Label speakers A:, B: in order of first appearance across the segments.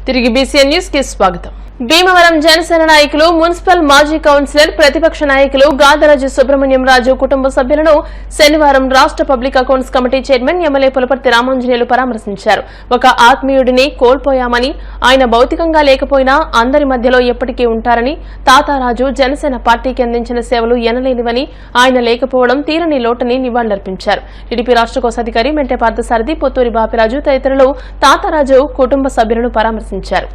A: తిరిగి BCN news కి స్వాగతం. భీమవరం జనసేన నాయకులు మున్సిపల్ మాజీ కౌన్సిలర్ ప్రతిపక్ష నాయకులు గాదరాజు సుబ్రహ్మణ్యం రాజు కుటుంబ సభ్యులను శనివారం రాష్ట్ర public accounts committee chairman MLA Pulaparthi Ramanjaneyulu పరామర్శించారు. ఒక ఆత్మీయుడిని కోల్పోయామని, ఆయన భౌతికంగా లేకపోయినా అందరి మధ్యలో ఎప్పటికీ ఉంటారని, తాతారాజు జనసేన పార్టీకి అందించిన సేవలు ఎనలేనివని, ఆయన లేకపోవడం తీరని లోటని నివాళులర్పించారు. టీడీపీ రాష్ట్ర కోశాధికారి మెంటే పార్థసారథి, పొత్తూరి బాపిరాజు తదితరులు తాతారాజు కుటుంబ సభ్యులను పరామర్శించారు.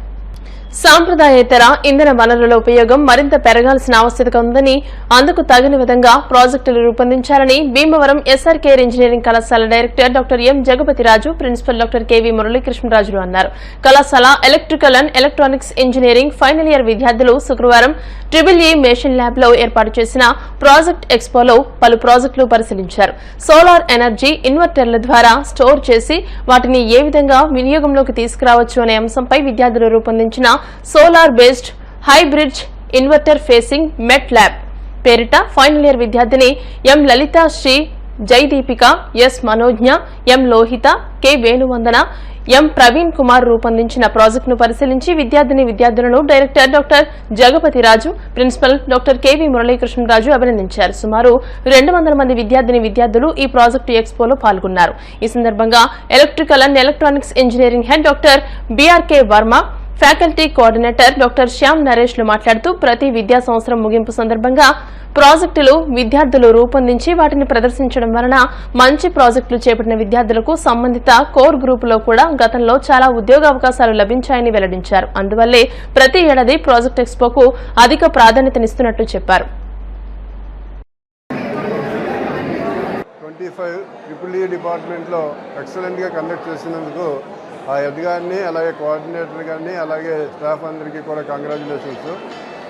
A: సాంప్రదాయేతర ఇంధన వనరుల ఉపయోగం మరింత పెరగాల్సిన ఆవశ్యకత ఉందని, అందుకు తగిన విధంగా ప్రాజెక్టులు రూపొందించాలని భీమవరం ఎస్ఆర్కేఆర్ ఇంజనీరింగ్ కళాశాల director doctor M Jagapathiraju, principal doctor KV మురళీకృష్ణరాజులు అన్నారు. కళాశాల electrical and electronics engineering final year విద్యార్థులు శుక్రవారం EEE మెషిన్ ల్యాబ్ లో ఏర్పాటు చేసిన ప్రాజెక్ట్ ఎక్స్పోలో పలు ప్రాజెక్టులు పరిశీలించారు. సోలార్ ఎనర్జీ ఇన్వర్టర్ల ద్వారా స్టోర్ చేసి వాటిని ఏ విధంగా వినియోగంలోకి తీసుకురావచ్చు అనే అంశంపై విద్యార్థులు రూపొందించిన solar based hybrid inverter facing MATLAB పేరిట ఫైనల్ ఇయర్ విద్యార్థిని M Lalitha, Sri Jaideepika, S Manogna, M Lohitha, K Venuvandana, M Praveen Kumar రూపొందించిన ప్రాజెక్టును పరిశీలించి విద్యార్థులను director doctor Jagapathiraju, principal doctor KV Muralikrishnaraju అభినందించారు. సుమారు 200 మంది విద్యార్థులు ఈ ప్రాజెక్టు ఎక్స్పోలో పాల్గొన్నారు. ఈ సందర్భంగా electrical and electronics engineering head doctor BRK Varma, faculty coordinator doctor Shyam నరేష్లు మాట్లాడుతూ ప్రతి విద్యా సంవత్సరం ముగింపు సందర్భంగా ప్రాజెక్టులు విద్యార్థులు రూపొందించి వాటిని ప్రదర్శించడం వలన మంచి ప్రాజెక్టులు చేపట్టిన విద్యార్థులకు సంబంధిత కోర్ గ్రూపులో కూడా గతంలో చాలా ఉద్యోగావకాశాలు లభించాయని వెల్లడించారు. అందువల్లే ప్రతి ఏడాది ప్రాజెక్ట్ ఎక్స్పోకు అధిక ప్రాధాన్యతనిస్తున్నట్లు చెప్పారు.
B: 25 డిపార్ట్మెంట్లో ఎక్సలెంట్గా కండక్ట్ చేసినందుకు ఆ హెడ్ గారిని, అలాగే కోఆర్డినేటర్ గారిని, అలాగే స్టాఫ్ అందరికీ కూడా కంగ్రాచులేషన్స్.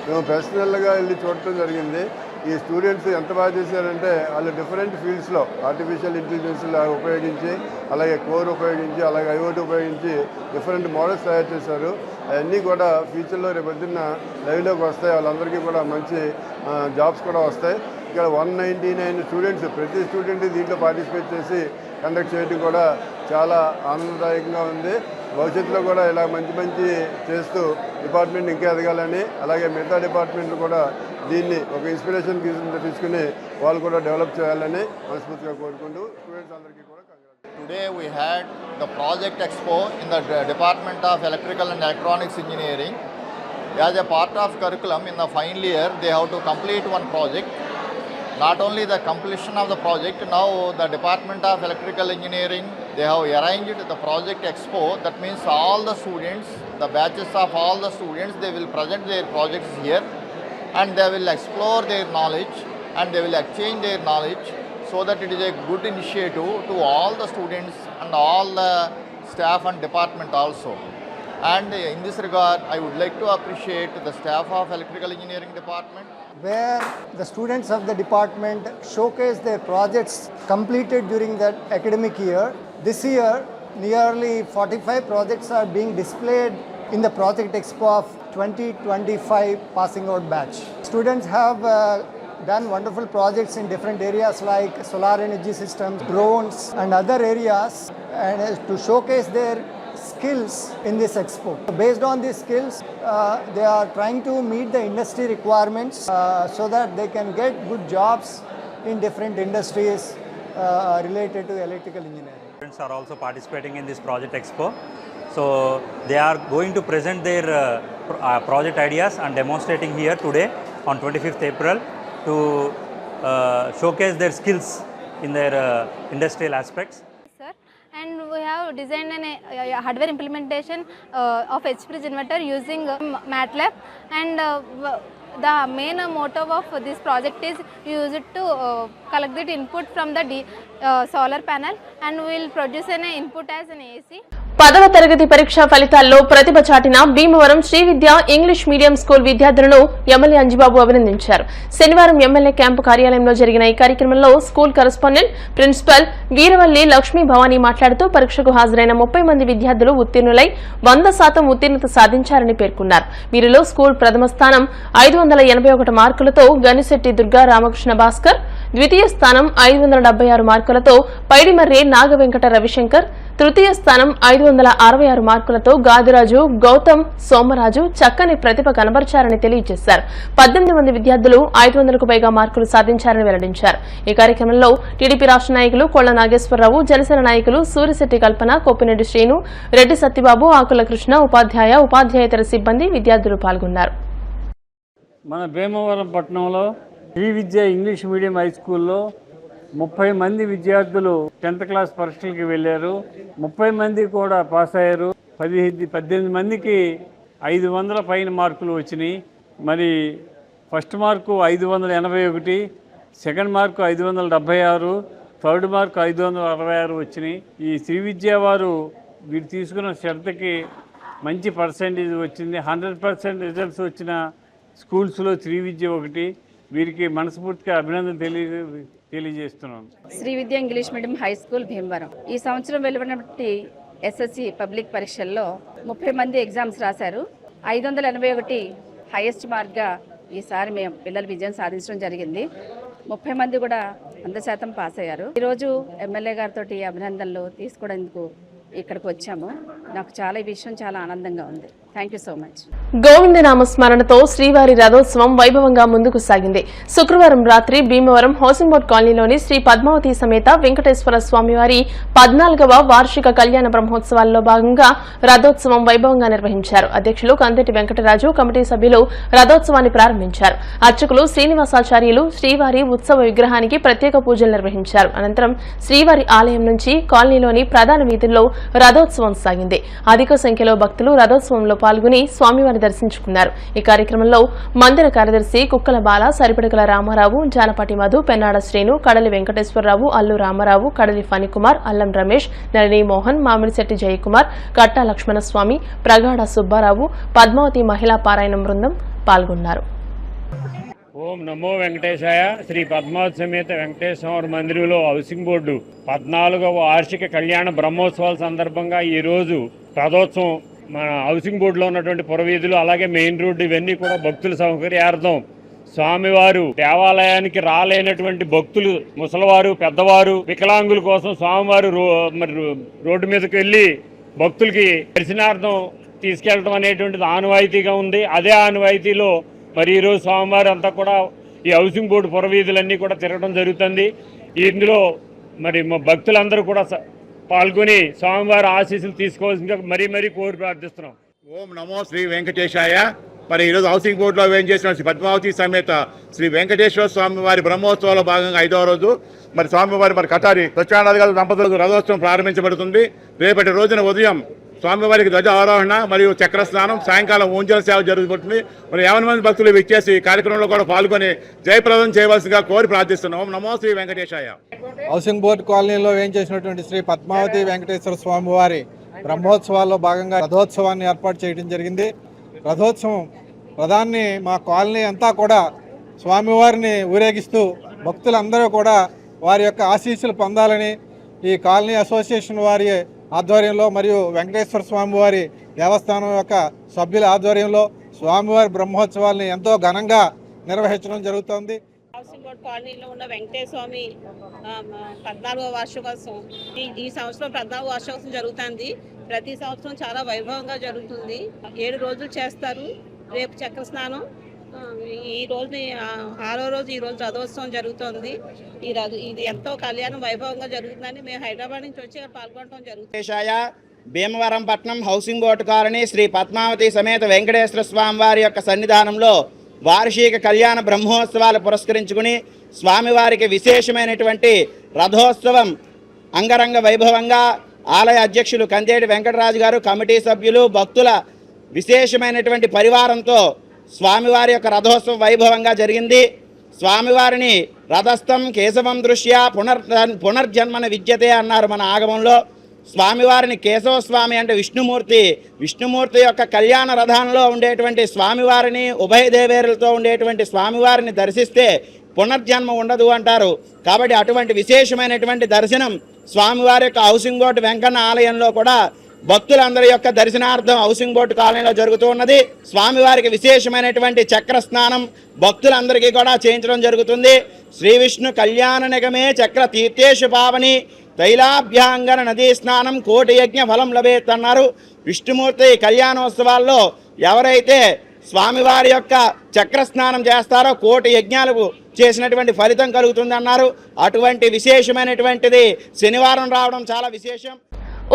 B: మేము పర్సనల్గా వెళ్ళి చూడటం జరిగింది. ఈ స్టూడెంట్స్ ఎంత బాగా చేశారంటే వాళ్ళు డిఫరెంట్ ఫీల్డ్స్లో ఆర్టిఫిషియల్ ఇంటెలిజెన్స్ ఉపయోగించి, అలాగే కోర్ ఉపయోగించి, అలాగే ఐఓటీ ఉపయోగించి డిఫరెంట్ మోడల్స్ తయారు చేశారు. అవన్నీ కూడా ఫ్యూచర్లో రేపు పొద్దున్న లైవ్లోకి వస్తాయి. వాళ్ళందరికీ కూడా మంచి జాబ్స్ కూడా వస్తాయి. ఇక్కడ 199 స్టూడెంట్స్, ప్రతి స్టూడెంట్ దీంట్లో పార్టిసిపేట్ చేసి కండక్ట్ చేయడం కూడా చాలా ఆనందదాయకంగా ఉంది. భవిష్యత్తులో కూడా ఇలా మంచి చేస్తూ డిపార్ట్మెంట్ ఇంకా ఎదగాలని, అలాగే మిగతా డిపార్ట్మెంట్లు కూడా దీన్ని ఒక ఇన్స్పిరేషన్ తీసుకుని వాళ్ళు కూడా డెవలప్ చేయాలని మనస్ఫూర్తిగా కోరుకుంటూ స్టూడెంట్స్ అందరికీ కూడా
C: Today we had the project expo in the Department of Electrical and Electronics Engineering. As a part of curriculum in the final year, they have to complete one project. Not only the completion of the project, now the Department of Electrical Engineering, they have arranged the project expo. That means all the students, the batches of all the students, they will present their projects here and they will explore their knowledge and they will exchange their knowledge, so that it is a good initiative to all the students and all the staff and department also. And in this regard, I would like to appreciate the staff of Electrical Engineering Department,
D: where the students of the department showcase their projects completed during that academic year. This year, nearly 45 projects are being displayed in the Project Expo of 2025 passing out batch. Students have done wonderful projects in different areas like solar energy systems, drones and other areas, and to showcase their skills in this expo. Based on these skills, they are trying to meet the industry requirements so that they can get good jobs in different industries related to electrical engineering.
E: Students are also participating in this project expo. So they are going to present their project ideas and demonstrating here today on 25th April to showcase their skills in their industrial aspects.
F: And we have designed a hardware implementation of H-bridge inverter using MATLAB, and the main motto of this project is use it to collect the input from the solar panel, and we will produce an input as an AC.
A: 10వ తరగతి పరీక్షా ఫలితాల్లో ప్రతిభ చాటిన Bhimavaram Sri Vidya English medium school విద్యార్థులను MLA Anjibabu అభినందించారు. శనివారం MLA camp కార్యాలయంలో జరిగిన ఈ కార్యక్రమంలో school correspondent principal Veeravalli Lakshmi Bhavani మాట్లాడుతూ పరీక్షకు హాజరైన 30 మంది విద్యార్థులు ఉత్తీర్ణులై 100% ఉత్తీర్ణత సాధించారని పేర్కొన్నారు. వీరిలో స్కూల్ ప్రథమ స్థానం 581 మార్కులతో గనిశెట్టి దుర్గా రామకృష్ణ భాస్కర్, ద్వితీయ స్థానం 576 మార్కులతో పైడిమర్రి నాగవెంకట రవిశంకర్, తృతీయ స్థానం 566 మార్కులతో గాదిరాజు గౌతమ్ సోమరాజు చక్కని ప్రతిభ కనబర్చారని తెలియజేశారు. 18 మంది విద్యార్థులు 500కు పైగా మార్కులు సాధించారని వెల్లడించారు. ఈ కార్యక్రమంలో టీడీపీ రాష్ట్ర నాయకులు కొళ్ల నాగేశ్వరరావు, జనసేన నాయకులు సూరిశెట్టి కల్పన, కొప్పిరెడ్డి శ్రీను, రెడ్డి సత్యబాబు, ఆకుల కృష్ణ, ఉపాధ్యాయేతర సిబ్బంది, విద్యార్థులు పాల్గొన్నారు.
G: మన భీమవరం పట్టణంలో Shri Vidya English medium high స్కూల్లో 30 మంది విద్యార్థులు 10th క్లాస్ పరీక్షలకి వెళ్ళారు. 30 మంది కూడా పాస్ అయ్యారు. 18 మందికి 500 పైన మార్కులు వచ్చినాయి. మరి first mark 581, second mark 576, third mark 566 వచ్చినాయి. ఈ శ్రీ విద్య వారు వీరు తీసుకున్న శ్రద్ధకి మంచి పర్సెంటేజ్ వచ్చింది. 100% రిజల్ట్స్ వచ్చిన స్కూల్స్లో శ్రీ విద్య ఒకటి. వీరికి మనస్ఫూర్తిగా అభినందన తెలియజేస్తున్నాను.
H: Sri Vidya English medium high school Bhimavaram ఈ సంవత్సరం వెలువడినటువంటి ఎస్ఎస్సి పబ్లిక్ పరీక్షల్లో 30 మంది ఎగ్జామ్స్ రాశారు. 581 హైయెస్ట్ మార్క్గా ఈసారి మేము పిల్లల విజయం సాధించడం జరిగింది. 30 మంది కూడా 100% పాస్ అయ్యారు. ఈరోజు ఎమ్మెల్యే గారితో అభినందనలు తీసుకోవడానికి ఇక్కడికి వచ్చాము. నాకు ఈ విషయం చాలా ఆనందంగా ఉంది. Thank you so much.
A: గోవిందనామ స్మరణతో శ్రీవారి రథోత్సవం వైభవంగా ముందుకు సాగింది. శుక్రవారం రాత్రి భీమవరం హౌసింగ్ బోర్డు కాలనీలోని శ్రీ పద్మావతి సమేత వెంకటేశ్వర స్వామివారి 14వ వార్షిక కళ్యాణ బ్రహ్మోత్సవాల్లో భాగంగా రథోత్సవం వైభవంగా నిర్వహించారు. అధ్యక్షులు కందెటి వెంకటరాజు, కమిటీ సభ్యులు రథోత్సవాన్ని ప్రారంభించారు. అర్చకులు శ్రీనివాసాచార్యులు శ్రీవారి ఉత్సవ విగ్రహానికి ప్రత్యేక పూజలు నిర్వహించారు. అనంతరం శ్రీవారి ఆలయం నుంచి కాలనీలోని ప్రధాన వీధుల్లో రథోత్సవం సాగింది. అధిక సంఖ్యలో భక్తులు రథోత్సవంలో పాల్గొని స్వామివారిని దర్శించుకున్నారు. ఈ కార్యక్రమంలో మందిర కార్యదర్శి కుక్కల బాల, సరిపడకల రామారావు, జానపాటి మధు, పెన్నాడ శ్రీను, కడలి వెంకటేశ్వరరావు, అల్లు రామారావు, కడలి ఫణికుమార్, అల్లం రమేష్, నళిని మోహన్, మామిడిశెట్టి జయకుమార్, కట్టా లక్ష్మణస్వామి, ప్రగాఢ సుబ్బారావు, పద్మావతి మహిళా పారాయణం బృందం పాల్గొన్నారు.
G: ఓం నమో వెంకటేశాయ. శ్రీ పద్మావతి సమేత వెంకటేశ్వర మందిరంలో హౌసింగ్ బోర్డు 14వ వార్షిక కళ్యాణ బ్రహ్మోత్సవాల సందర్భంగా ఈరోజు రథోత్సవం మన హౌసింగ్ బోర్డులో ఉన్నటువంటి పురవీధులు, అలాగే మెయిన్ రోడ్డు ఇవన్నీ కూడా భక్తుల సౌకర్యార్థం స్వామివారు దేవాలయానికి రాలేనటువంటి భక్తులు, ముసలివారు, పెద్దవారు, వికలాంగుల కోసం స్వామివారు రోడ్డు మీదకి వెళ్ళి భక్తులకి దర్శనార్థం తీసుకెళ్ళడం అనేటువంటిది ఆనవాయితీగా ఉంది. అదే ఆనవాయితీలో మరి ఈరోజు స్వామివారు అంతా కూడా ఈ హౌసింగ్ బోర్డు పురవీధులన్నీ కూడా తిరగడం జరుగుతుంది. ఇందులో మరి మా భక్తులందరూ కూడా పాల్గొని స్వామివారి ఆశీస్సులు తీసుకోవాల్సిందిగా మరీ కోరి ప్రార్థిస్తున్నాం.
I: ఓం నమో శ్రీ వెంకటేశాయ. మరి ఈరోజు హౌసింగ్ బోర్డులో వేయించేసిన శ్రీ పద్మావతి సమేత శ్రీ వెంకటేశ్వర స్వామి వారి బ్రహ్మోత్సవాల భాగంగా 5వ రోజు మరి స్వామివారి కటారి సత్యనారాయణ గారి దంపతులకు రథోత్సవం ప్రారంభించబడుతుంది. రేపటి రోజున ఉదయం స్వామివారికి ధ్వజ ఆరోహణ మరియు చక్ర స్నానం, సాయంకాలం ఊంజల సేవ జరుగుతుంది. మరి 50 మంది భక్తులు విచ్చేసి ఈ కార్యక్రమంలో కూడా పాల్గొని జయప్రదం చేయవలసిగా కోరి ప్రార్థిస్తున్నాం. ఓం నమో శ్రీ వెంకటేశాయ.
J: హౌసింగ్ బోర్డు కాలనీలో వేయించేసినటువంటి శ్రీ పద్మావతి వెంకటేశ్వర స్వామి వారి బ్రహ్మోత్సవాల్లో భాగంగా రథోత్సవాన్ని ఏర్పాటు చేయడం జరిగింది. రథోత్సవం ప్రధాన్ని మా కాలనీ అంతా కూడా స్వామివారిని ఊరేగిస్తూ భక్తులందరూ కూడా వారి యొక్క ఆశీస్సులు పొందాలని ఈ కాలనీ అసోసియేషన్ వారి ఆధ్వర్యంలో మరియు వెంకటేశ్వర స్వామివారి దేవస్థానం యొక్క సభ్యుల ఆధ్వర్యంలో స్వామివారి బ్రహ్మోత్సవాల్ని ఎంతో ఘనంగా నిర్వహించడం జరుగుతోంది.
K: హౌసింగ్ బోర్డ్ కాలనీలో ఉన్న వెంకటేశ్వర స్వామి 14వ వార్షికోత్సవం ఈ సంవత్సరం 14వ వార్షికోత్సవం జరుగుతుంది. ప్రతి సంవత్సరం చాలా వైభవంగా జరుగుతుంది. 7 రోజులు చేస్తారు. రేపు చక్ర స్నానం, ఈ రోజుని 6వ రోజు ఈ రోజు రథోత్సవం జరుగుతుంది. ఇది ఎంతో కళ్యాణం వైభవంగా జరుగుతుందని మేము హైదరాబాద్ నుంచి వచ్చి పాల్గొనడం జరుగుతుంది.
L: భీమవరం పట్నం housing board colony Sri Padmavathi సమేత వెంకటేశ్వర స్వామి వారి యొక్క సన్నిధానంలో వార్షిక కళ్యాణ బ్రహ్మోత్సవాలు పురస్కరించుకుని స్వామివారికి విశేషమైనటువంటి రథోత్సవం అంగరంగ వైభవంగా ఆలయ అధ్యక్షులు కందేటి వెంకటరాజు గారు, కమిటీ సభ్యులు, భక్తుల విశేషమైనటువంటి పరివారంతో స్వామివారి యొక్క రథోత్సవం వైభవంగా జరిగింది. స్వామివారిని రథస్థం కేశవం దృష్ట్యా పునర్జన్మన విద్యతే అన్నారు మన ఆగమంలో. స్వామివారిని కేశవస్వామి అంటే విష్ణుమూర్తి యొక్క కళ్యాణ రథంలో ఉండేటువంటి స్వామివారిని, ఉభయ దేవేరులతో ఉండేటువంటి స్వామివారిని దర్శిస్తే పునర్జన్మ ఉండదు అంటారు. కాబట్టి అటువంటి విశేషమైనటువంటి దర్శనం స్వామివారి యొక్క హౌసింగ్ బోర్డు వెంకన్న ఆలయంలో కూడా భక్తులందరి యొక్క దర్శనార్థం హౌసింగ్ బోర్డు కాలనీలో జరుగుతూ ఉన్నది. స్వామివారికి విశేషమైనటువంటి చక్ర స్నానం భక్తులందరికీ కూడా చేయించడం జరుగుతుంది. శ్రీ విష్ణు కళ్యాణ నిగమే చక్ర తీర్థేషు పావని తైలాభ్యాంగన నదీ స్నానం కోటి యజ్ఞ ఫలం లభేత్ అన్నారు. విష్ణుమూర్తి కళ్యాణోత్సవాల్లో ఎవరైతే స్వామివారి యొక్క చక్ర స్నానం చేస్తారో కోటి యజ్ఞాలకు చేసినటువంటి ఫలితం కలుగుతుందన్నారు. అటువంటి విశేషమైనటువంటిది శనివారం రావడం చాలా విశేషం.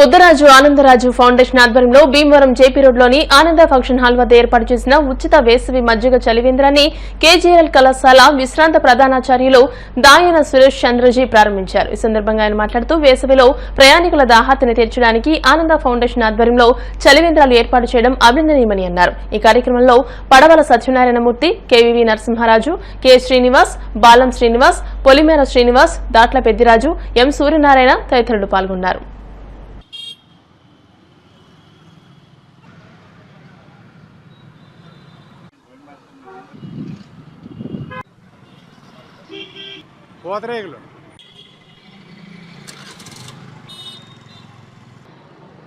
A: ఉద్దరాజు ఆనందరాజు ఫౌండేషన్ ఆధ్వర్యంలో భీమవరం జేపీ రోడ్లోని ఆనంద ఫంక్షన్ హాల్ వద్ద ఏర్పాటు చేసిన ఉచిత వేసవి మజ్జిగ చలివేంద్రాన్ని కేజీఎల్ కళాశాల విశ్రాంత ప్రధానాచార్యులు దాయన సురేష్ చంద్రజీ ప్రారంభించారు. ఈ సందర్భంగా ఆయన మాట్లాడుతూ వేసవిలో ప్రయాణికుల దాహార్తిని తీర్చడానికి ఆనంద ఫౌండేషన్ ఆధ్వర్యంలో చలివేంద్రాలు ఏర్పాటు చేయడం అభినందనీయమని అన్నారు. ఈ కార్యక్రమంలో పడవల సత్యనారాయణమూర్తి, కేవీవీ నరసింహారాజు, కె శ్రీనివాస్, బాలం శ్రీనివాస్, పొలిమేర శ్రీనివాస్, దాట్ల పెద్దిరాజు, ఎం సూర్యనారాయణ తదితరులు పాల్గొన్నారు.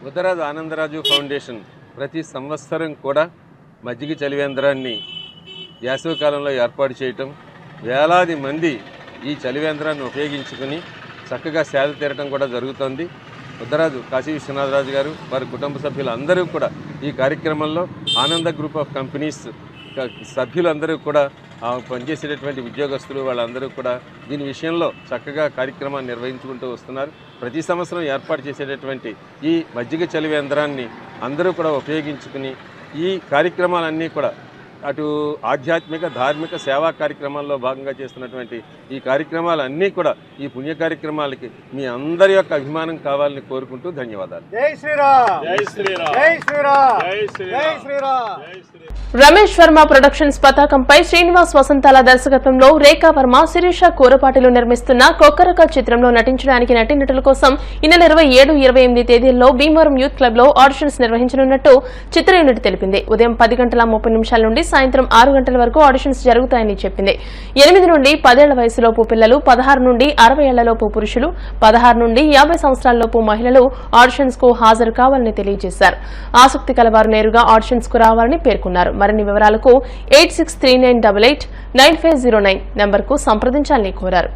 M: ఉద్దరాజు ఆనందరాజు ఫౌండేషన్ ప్రతి సంవత్సరం కూడా మజ్జిగ చలివేంద్రాన్ని వేసవికాలంలో ఏర్పాటు చేయటం, వేలాది మంది ఈ చలివేంద్రాన్ని ఉపయోగించుకుని చక్కగా సేద తీరటం కూడా జరుగుతోంది. ఉద్దరాజు కాశీ విశ్వనాథరాజు గారు వారి కుటుంబ సభ్యులు అందరూ కూడా ఈ కార్యక్రమంలో ఆనంద గ్రూప్ ఆఫ్ కంపెనీస్ సభ్యులందరూ కూడా పనిచేసేటటువంటి ఉద్యోగస్తులు వాళ్ళందరూ కూడా దీని విషయంలో చక్కగా కార్యక్రమాన్ని నిర్వహించుకుంటూ వస్తున్నారు. ప్రతి సంవత్సరం ఏర్పాటు చేసేటటువంటి ఈ మజ్జిగ చలివేంద్రాన్ని అందరూ కూడా ఉపయోగించుకుని ఈ కార్యక్రమాలన్నీ కూడా అటు ఆధ్యాత్మిక ధార్మిక సేవా కార్యక్రమాల్లో భాగంగా చేస్తున్నటువంటి ఈ కార్యక్రమాలన్నీ కూడా ఈ పుణ్య కార్యక్రమాలకి మీ అందరి యొక్క అభిమానం కావాలని కోరుకుంటూ ధన్యవాదాలు.
J: జై శ్రీరామ్, జై శ్రీరామ్, జై శ్రీరామ్, జై శ్రీరామ్.
A: రమేష్ వర్మ ప్రొడక్షన్స్ పతాకంపై శ్రీనివాస్ వసంతాల దర్శకత్వంలో రేఖా వర్మ, శిరీష కూరపాటిలు నిర్మిస్తున్న కొక్కరక చిత్రంలో నటించడానికి నటీనటుల కోసం ఈ నెల 27, 28 తేదీల్లో భీమవరం యూత్ క్లబ్ లో ఆడిషన్స్ నిర్వహించనున్నట్టు చిత్ర యూనిట్ తెలిపింది. ఉదయం 10:30 నుండి సాయంత్రం 6 గంటల వరకు ఆడిషన్స్ జరుగుతాయని చెప్పింది. 8 నుండి 10 ఏళ్ల వయసులోపు పిల్లలు, 16 నుండి 60 ఏళ్లలోపు పురుషులు, 16 నుండి 50 సంవత్సరాలలోపు మహిళలు ఆడిషన్స్ కు హాజరు కావాలని తెలియజేశారు. ఆసక్తి కలవారు నేరుగా ఆడిషన్స్ కు రావాలని పేర్కొన్నారు. మరిన్ని వివరాలకు 8639889509 నంబర్కు సంప్రదించాలని కోరారు.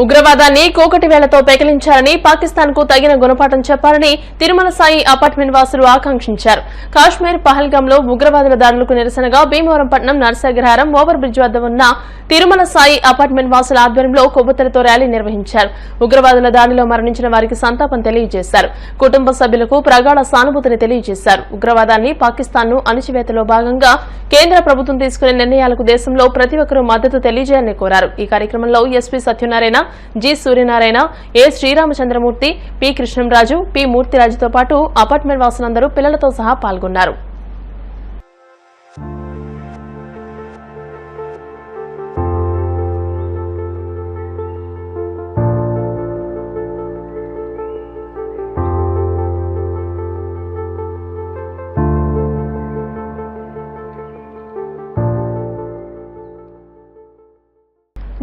A: ఉగ్రవాదాన్ని కోకటి వేలతో పెకిలించాలని, పాకిస్తాన్ కు తగిన గుణపాఠం చెప్పాలని తిరుమల సాయి అపార్ట్మెంట్ వాసులు ఆకాంక్షించారు. కాశ్మీర్ పహల్గాంలో ఉగ్రవాదుల దాడులకు నిరసనగా భీమవరం పట్టణం నర్సగ్రహారం ఓవర్ బ్రిడ్జ్ వద్ద ఉన్న తిరుమల సాయి అపార్ట్మెంట్ వాసుల ఆధ్వర్యంలో కొవ్వొత్తులతో ర్యాలీ నిర్వహించారు. ఉగ్రవాదుల దాడిలో మరణించిన వారికి సంతాపం తెలియజేశారు. కుటుంబ సభ్యులకు ప్రగాఢ సానుభూతిని తెలియజేశారు. ఉగ్రవాదాన్ని, పాకిస్తాన్ను అణిచివేతలో భాగంగా కేంద్ర ప్రభుత్వం తీసుకునే నిర్ణయాలకు దేశంలో ప్రతి ఒక్కరూ మద్దతు తెలియజేయాలని కోరారు. ఈ కార్యక్రమంలో ఎస్పీ సత్యనారాయణ, జి సూర్యనారాయణ, ఏ శ్రీరామచంద్రమూర్తి, పి కృష్ణంరాజు, పి మూర్తిరాజుతో పాటు అపార్ట్మెంట్ వాసులందరూ పిల్లలతో సహా పాల్గొన్నారు.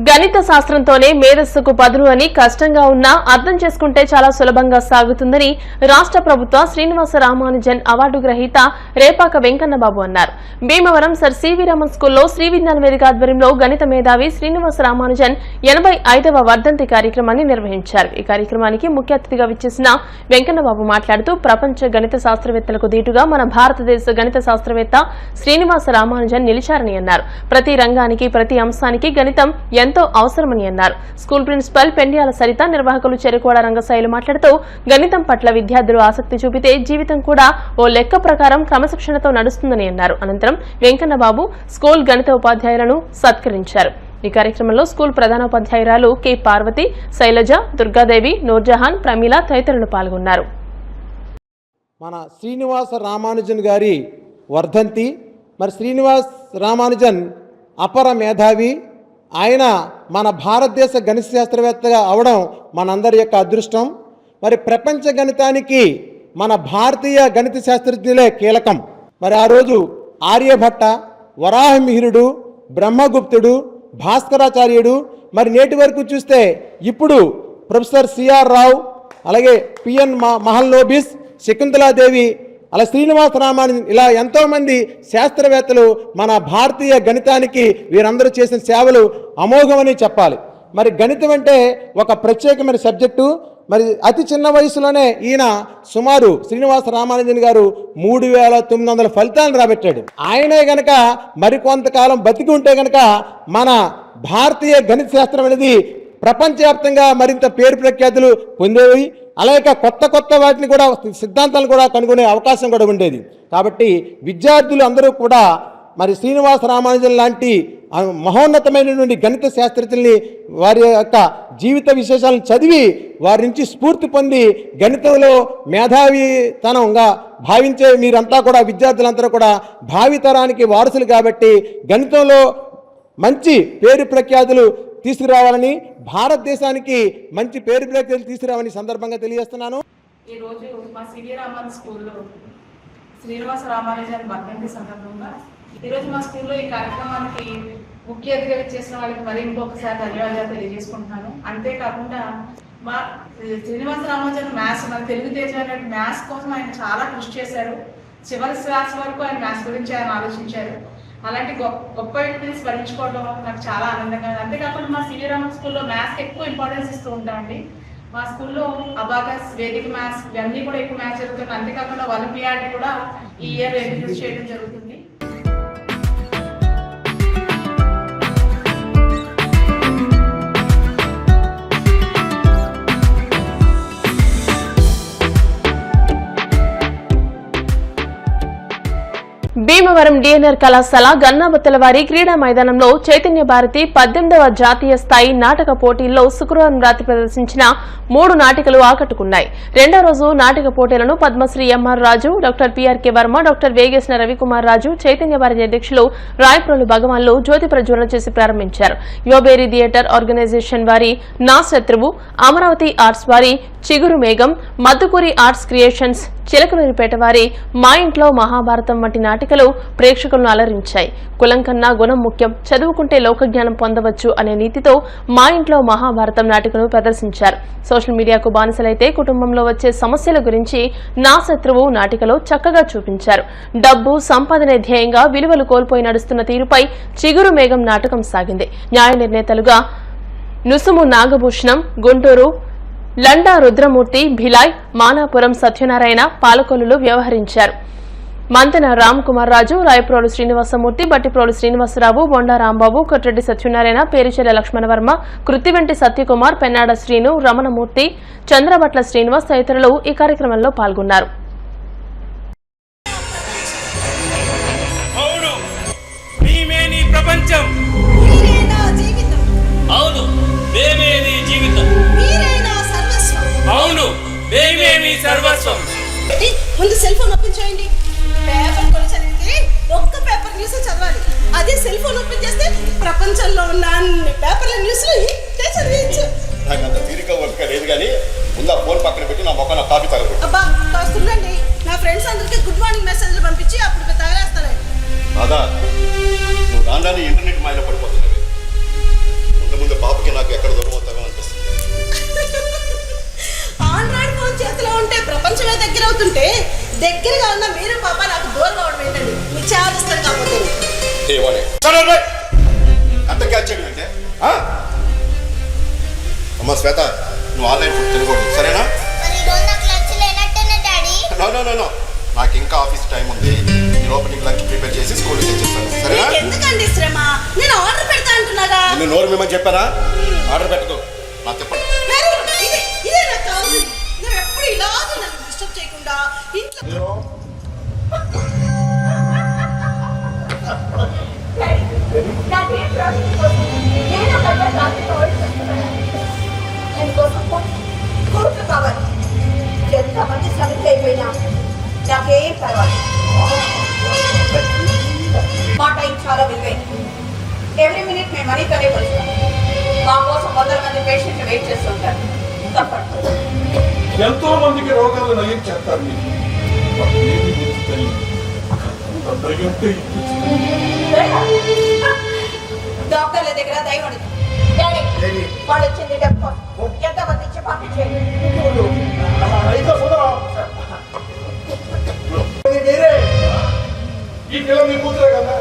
A: గణిత శాస్త్రంతోనే మేధస్సుకు పదును అని, కష్టంగా ఉన్నా అర్థం చేసుకుంటే చాలా సులభంగా సాగుతుందని రాష్ట్ర ప్రభుత్వ శ్రీనివాస రామానుజన్ అవార్డు గ్రహీత రేపాక వెంకన్నబాబు అన్నారు. భీమవరం సర్ సివి రామన్ స్కూల్లో శ్రీ విజ్ఞాన వేదిక ఆధ్వర్యంలో గణిత మేధావి శ్రీనివాస రామానుజన్ 85వ వర్ధంతి కార్యక్రమాన్ని నిర్వహించారు. ఈ కార్యక్రమానికి ముఖ్య అతిథిగా విచ్చేసిన వెంకన్నబాబు మాట్లాడుతూ ప్రపంచ గణిత శాస్త్రవేత్తలకు దీటుగా మన భారతదేశ గణిత శాస్త్రవేత్త శ్రీనివాస రామానుజన్ నిలిచారని అన్నారు. ప్రతి రంగానికి, ప్రతి అంశానికి గణితం ఎంతో అవసరమని అన్నారు. స్కూల్ ప్రిన్సిపల్ పెండ్యాల సరిత, నిర్వాహకులు చెరుకోడ రంగసాయిలు మాట్లాడుతూ గణితం పట్ల విద్యార్థులు ఆసక్తి చూపితే జీవితం కూడా ఓ లెక్క ప్రకారం క్రమశిక్షణతో నడుస్తుందని అన్నారు. అనంతరం వెంకన్నబాబు స్కూల్ గణిత ఉపాధ్యాయులను సత్కరించారు. ఈ కార్యక్రమంలో స్కూల్ ప్రధానోపాధ్యాయురాలు కె పార్వతి, శైలజ, దుర్గాదేవి, నూర్జహాన్, ప్రమీల తదితరులు పాల్గొన్నారు.
J: మన శ్రీనివాస రామానుజన్ గారి వర్ధంతి. మరి శ్రీనివాస్ రామానుజన్ అపర మేధావి. ఆయన మన భారతదేశ గణిత శాస్త్రవేత్తగా అవడం మనందరి యొక్క అదృష్టం. మరి ప్రపంచ గణితానికి మన భారతీయ గణిత శాస్త్రజ్ఞులే కీలకం. మరి ఆ రోజు ఆర్యభట్ట, వరాహమిహిరుడు, బ్రహ్మగుప్తుడు, భాస్కరాచార్యుడు, మరి నేటి వరకు చూస్తే ఇప్పుడు ప్రొఫెసర్ సిఆర్ రావు, అలాగే పిఎన్ మహల్నోబిస్, శకుంతలాదేవి, అలా శ్రీనివాస రామానుజన్, ఇలా ఎంతోమంది శాస్త్రవేత్తలు మన భారతీయ గణితానికి వీరందరూ చేసిన సేవలు అమోఘమని చెప్పాలి. మరి గణితం అంటే ఒక ప్రత్యేకమైన సబ్జెక్టు. మరి అతి చిన్న వయసులోనే ఈయన సుమారు శ్రీనివాస రామానుజన్ గారు 3900 ఫలితాలను రాబెట్టాడు. ఆయనే గనక మరికొంతకాలం బతికి ఉంటే గనక మన భారతీయ గణిత శాస్త్రం అనేది ప్రపంచవ్యాప్తంగా మరింత పేరు ప్రఖ్యాతులు పొందేవి. అలాగే కొత్త వాటిని కూడా, సిద్ధాంతాలు కూడా కనుగొనే అవకాశం కూడా ఉండేది. కాబట్టి విద్యార్థులు అందరూ కూడా మరి శ్రీనివాస రామానుజన్ లాంటి మహోన్నతమైనటువంటి గణిత శాస్త్రజ్ఞుల్ని, వారి యొక్క జీవిత విశేషాలను చదివి వారి నుంచి స్ఫూర్తి పొంది గణితంలో మేధావితనంగా భావించే మీరంతా కూడా, విద్యార్థులందరూ కూడా భావితరానికి వారసులు. కాబట్టి గణితంలో మంచి పేరు ప్రఖ్యాతులు తీసుకురావాలని, భారతదేశానికి మంచి పేరు ప్రఖ్యాతులు తీసుకురావాలని సందర్భంగా తెలియజేస్తున్నాను.
N: ఈరోజు మా సివి రామన్ స్కూల్లో శ్రీనివాస రామానుజన్ వర్ధంతి సందర్భంగా ఈరోజు మా స్కూల్లో ఈ కార్యక్రమానికి ముఖ్య అతిథిగా చేసిన వాళ్ళకి మరి ఇంకొకసారి ధన్యవాదాలు తెలియజేసుకుంటున్నాను. అంతేకాకుండా మా శ్రీనివాస రామానుజన్ మ్యాథ్స్, మన తెలుగు తేజ మ్యాథ్స్ కోసం ఆయన చాలా కృషి చేశారు. చివరి శ్వాస వరకు ఆయన మ్యాథ్స్ గురించి ఆయన ఆలోచించారు. అలాంటి గొప్ప వ్యక్తిని స్మరించుకోవడం నాకు చాలా ఆనందంగా ఉంది. అంతేకాకుండా మా సివి రామన్ స్కూల్లో మ్యాథ్స్కి ఎక్కువ ఇంపార్టెన్స్ ఇస్తూ ఉంటామండి. మా స్కూల్లో అబాకస్, వేదిక మ్యాథ్స్ ఇవన్నీ కూడా ఎక్కువ మ్యాథ్స్ జరుగుతుంది. అంతేకాకుండా ఒలింపియాడ్ కూడా ఈ ఇయర్ ఇంట్రడ్యూస్ చేయడం జరుగుతుంది.
A: భీమవరం డిఎన్ఆర్ కళాశాల గన్నాబత్తలవారి క్రీడా మైదానంలో చైతన్య భారతి 18వ జాతీయ స్థాయి నాటక పోటీల్లో శుక్రవారం రాత్రి ప్రదర్శించిన 3 నాటికలు ఆకట్టుకున్నాయి. రెండో రోజు నాటక పోటీలను Padmashri MR Raju, doctor PRK Varma, doctor Vegesna Ravikumar Raju, Chaitanya Bharathi అధ్యక్షులు రాయప్రోలు భగవాన్లు జ్యోతి ప్రజ్వలన చేసి ప్రారంభించారు. యువబేరీ థియేటర్ ఆర్గనైజేషన్ వారి నా శత్రువు, అమరావతి ఆర్ట్స్ వారి చిగురు మేఘం, మద్దుకూరి ఆర్ట్స్ క్రియేషన్స్ చిలకలూరిపేట వారి మా ఇంట్లో మహాభారతం వంటి నాటికలు ప్రేక్షకులను అలరించాయి. కులం కన్నా గుణం ముఖ్యం, చదువుకుంటే లోకజ్ఞానం పొందవచ్చు అనే నీతితో మా ఇంట్లో మహాభారతం నాటికను ప్రదర్శించారు. సోషల్ మీడియాకు బానిసలైతే కుటుంబంలో వచ్చే సమస్యల గురించి నా శత్రువు నాటికలో చక్కగా చూపించారు. డబ్బు సంపాదనే ధ్యేయంగా విలువలు కోల్పోయి నడుస్తున్న తీరుపై చిగురు మేఘం నాటకం సాగింది. న్యాయ నిర్ణేతలుగా నుసుము నాగభూషణం, గుంటూరు లండా రుద్రమూర్తి, భిలాయ్, మానాపురం సత్యనారాయణ పాలకొల్లులు వ్యవహరించారు. మంతెన రామ్ కుమార్ రాజు, రాయప్రోలు శ్రీనివాసమూర్తి, బట్టిప్రోలు శ్రీనివాసరావు, బొండా రాంబాబు, కొట్రెడ్డి సత్యనారాయణ, పేరిచెల్ల లక్ష్మణవర్మ, కృత్తివెంటి సత్యకుమార్, పెన్నాడ శ్రీను, రమణమూర్తి, చంద్రభట్ల శ్రీనివాస్ తదితరులు ఈ కార్యక్రమంలో పాల్గొన్నారు.
K: ముందు సెల్ ఫోన్ ఓపెన్ చేయండి. పేపర్ కొని చదివితే ఒక్క పేపర్ న్యూస్ చదవాలి. అదే సెల్ ఫోన్ ఓపెన్ చేస్తే ప్రపంచంలో ఉన్న అన్ని పేపర్ల న్యూస్లు ఇంతే చదివించు.
I: నాకు అంత తీరిక వర్క్ లేదు కానీ ముందు ఆ ఫోన్ పక్కన పెట్టి నా మొక్కన కాఫీ తాగలేదు.
K: అబ్బా కాస్తుండండి. నా ఫ్రెండ్స్ అందరికీ గుడ్ మార్నింగ్ మెసేజ్లు పంపించి అప్పుడు తాగేస్తాను.
I: దాదా నువ్వు రాగానే ఇంటర్నెట్ మాయలో పడిపోతున్నావు. ముందు పాపకి నాకు ఎక్కడ దూరమవుతావో అనిపిస్తుంది.
K: ఆండ్రాయిడ్ ఫోన్ చేతిలో ఉంటే ప్రపంచమే దగ్గర అవుతుంటే దగ్గరగా ఉన్న మీరు పాప నాకు దూరం అవడం ఏంటండి? మీ చేస్తారు కాకపోతే
I: అంత క్యాచ్ చేయడం అంటే అమ్మ శ్వేత, నువ్వు ఆన్లైన్ ఫుడ్ తినకూడదు, సరేనా? నో నాకు ఇంకా ఆఫీస్ టైం ఉంది. లోపల లంచ్ ప్రిపేర్ చేసి స్కూల్కి తెచ్చిస్తాను, సరేనా?
K: ఎందుకండి శ్రమ? నేను ఆర్డర్ పెడతా అంటున్నాగా.
I: నేను నోరు మేమని చెప్పానా? ఆర్డర్ పెట్టదు నాకు చెప్పండి.
K: ఇదే నాకు కావాలి. నువ్వు ఎప్పుడు ఇలా నన్ను డిస్టర్బ్ చేయకుండా ఇంట్లో కొడుకు కావాలి. ఎంతమంది సరిగ్గా అయిపోయినా నాకేం పర్వాలేదు. మా టైం చాలా విలువైంది. ఎవ్రీ మినిట్ మేము మనీతోనే కొలుస్తాం. మా కోసం 100 మంది పేషెంట్లు వెయిట్ చేస్తుంటారు. తప్పదు.
O: ఎంతో మందికి రోగాలు నయం చేస్తారు.
K: డాక్టర్ల దగ్గర దయవడు. వాళ్ళు వచ్చింది ఎంతమంది ఇచ్చి పంపించేయండి.
O: పిల్ల మీ కూతురే కదా,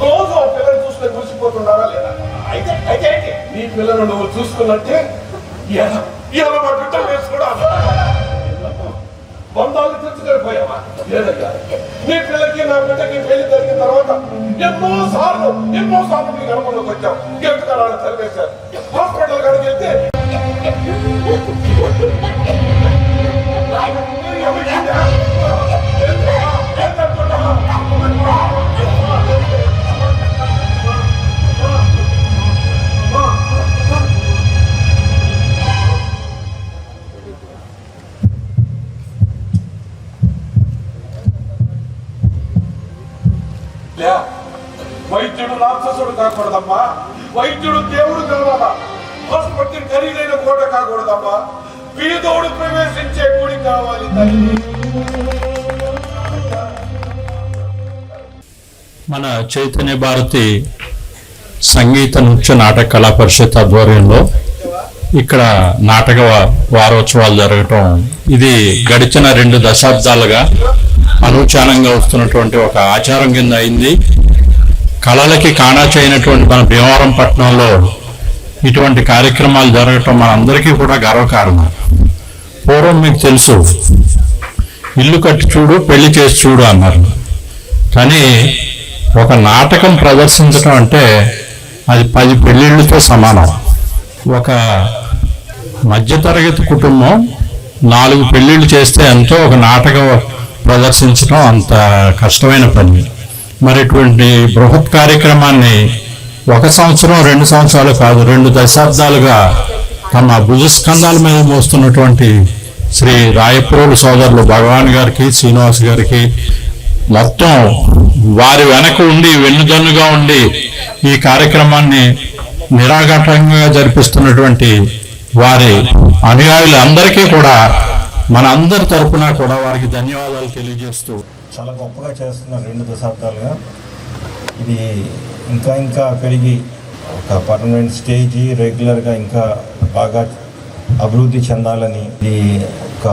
O: రోజు ఆ పిల్లని చూసుకొని మురిసిపోతున్నారా లేదా? అయితే నీ పిల్లను నువ్వు చూసుకున్నట్టే ఇలా మా బిడ్డలు వేసుకోవడం బంధాలు తెచ్చుకొని పోయావా? లేదయ్యా, నీ పిల్లకి నా బిడ్డకి పెళ్లి జరిగిన తర్వాత ఎన్నో సార్లు మీ గర్భంలోకి వచ్చాం. గెలుచుకోవాలని చదివేశారు. హాస్పిటల్ కాడికి వెళ్తే వైద్యుడు రాక్షసుడు కాకూడదమ్మా, వైద్యుడు దేవుడు కావాలా. ఆసుపత్రి ఖరీదైన కోట కాకూడదమ్మా, పేదోడు ప్రవేశించే గుడి కావాలి తల్లి.
P: మన చైతన్య భారతి సంగీత నృత్య నాటక కళా పరిషత్ ఆధ్వర్యంలో ఇక్కడ నాటక వారోత్సవాలు జరగటం ఇది గడిచిన 2 దశాబ్దాలుగా అనుచానంగా వస్తున్నటువంటి ఒక ఆచారం కింద అయింది. కళలకి కాణాచి అయినటువంటి మన భీమవరం పట్టణంలో ఇటువంటి కార్యక్రమాలు జరగటం మనందరికీ కూడా గర్వకారణం. పూర్వం మీకు తెలుసు, ఇల్లు కట్టి చూడు పెళ్లి చేసి చూడు అన్నారు. కానీ ఒక నాటకం ప్రదర్శించడం అంటే అది 10 పెళ్ళిళ్ళతో సమానం. ఒక మధ్యతరగతి కుటుంబం 4 పెళ్ళిళ్ళు చేస్తే ఎంతో ఒక నాటకం ప్రదర్శించడం అంత కష్టమైన పని. మరి ఇటువంటి బృహత్ కార్యక్రమాన్ని 1 సంవత్సరం 2 సంవత్సరాలు కాదు 2 దశాబ్దాలుగా తమ భుజస్కంధాల మీద మోస్తున్నటువంటి శ్రీ రాయప్రోలు సోదరులు భగవాన్ గారికి, శ్రీనివాస్ గారికి, మొత్తం వారి వెనక ఉండి వెన్నుదన్నుగా ఉండి ఈ కార్యక్రమాన్ని నిరాఘాటంగా జరిపిస్తున్నటువంటి వారి అనుయాయులందరికీ కూడా మన అందరి తరపున కూడా వారికి ధన్యవాదాలు తెలియజేస్తూ
Q: చాలా గొప్పగా చేస్తున్నారు 2 దశాబ్దాలుగా. ఇది ఇంకా పెరిగి ఒక పర్మనెంట్ స్టేజీ రెగ్యులర్గా ఇంకా బాగా అభివృద్ధి చెందాలని, ఇది ఒక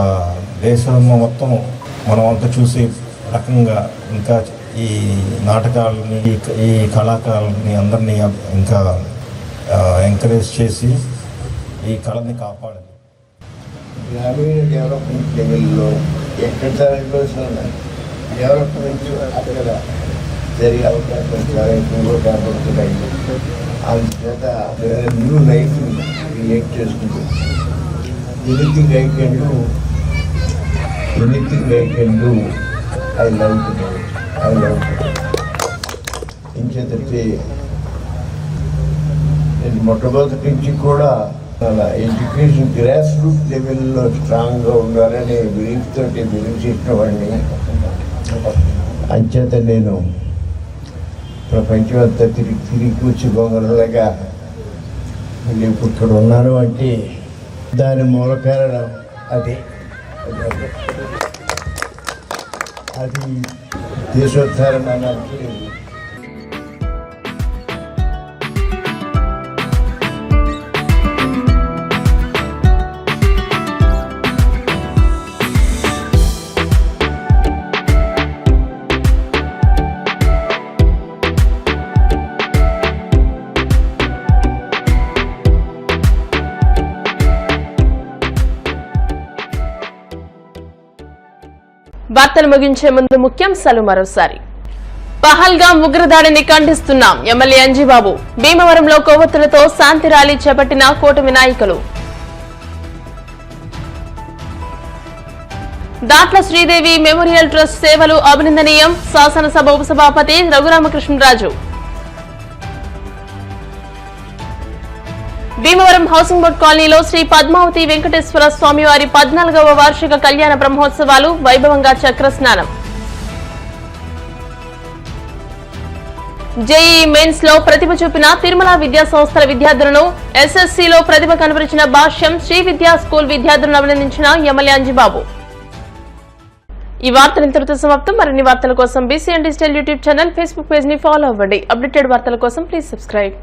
Q: దేశం మొత్తం మనం అంతా చూసే రకంగా ఇంకా ఈ నాటకాలని ఈ కళాకారులని అందరినీ ఇంకా ఎంకరేజ్ చేసి ఈ కళని కాపాడాలి.
R: గ్రామీణ డెవలప్మెంట్ లెవెల్లో ఎక్కడ డెవలప్మెంట్ అక్కడ జరిగే అవకాశం చాలా ఎక్కువగా కనబడుతున్నాయి. అందుచేత న్యూ లైఫ్ క్రియేట్ చేసుకుంటూ anything I can do I love ఇంచేతంటే నేను మొట్టమొదటి నుంచి కూడా అలా ఎడ్యుకేషన్ గ్రాస్ రూట్ లెవెల్లో స్ట్రాంగ్గా ఉండాలని బిలీఫ్ చేసిన వాడిని. అంచేత నేను ప్రపంచమంతా తిరిగి కూర్చి బొంగరలాగా మళ్ళీ ఇప్పుడు ఇక్కడ ఉన్నాను అంటే దాని మూల కారణం అది దేశోద్ధారణ అంటే
A: వార్తలు ముగించే ముందు ముఖ్యాంశాలు మరోసారి. పహల్గాం ఉగ్రదాడిని ఖండిస్తున్నాం ఎమ్మెల్యే అంజిబాబు. భీమవరంలో కొవ్వొత్తులతో శాంతి ర్యాలీ చేపట్టిన కూటమి నాయకులు. దాట్ల శ్రీదేవి మెమోరియల్ ట్రస్ట్ సేవలు అభినందనీయం. శాసనసభ ఉపసభాపతి రఘురామకృష్ణరాజు. భీమవరం హౌసింగ్ బోర్డు కాలనీలో శ్రీ పద్మావతి వెంకటేశ్వర స్వామివారి 14వ వార్షిక కళ్యాణ బ్రహ్మోత్సవాలు వైభవంగా చక్రస్నానం. జేఈఈ మెయిన్స్ లో ప్రతిభ చూపిన తిరుమల విద్యా సంస్థల విద్యార్థులను, ఎస్ఎస్సీలో ప్రతిభ కనబరిచిన భాష్యం శ్రీ విద్యా స్కూల్ విద్యార్థులను అభినందించిన ఎమ్మెల్యే అంజిబాబు. ఈ వార్తలు ఇంతటితో సమాప్తం. మరిన్ని వార్తల కోసం BCN digital YouTube channel, Facebook page ని ఫాలో అవ్వండి. అప్డేటెడ్ వార్తల కోసం ప్లీజ్ సబ్స్క్రైబ్.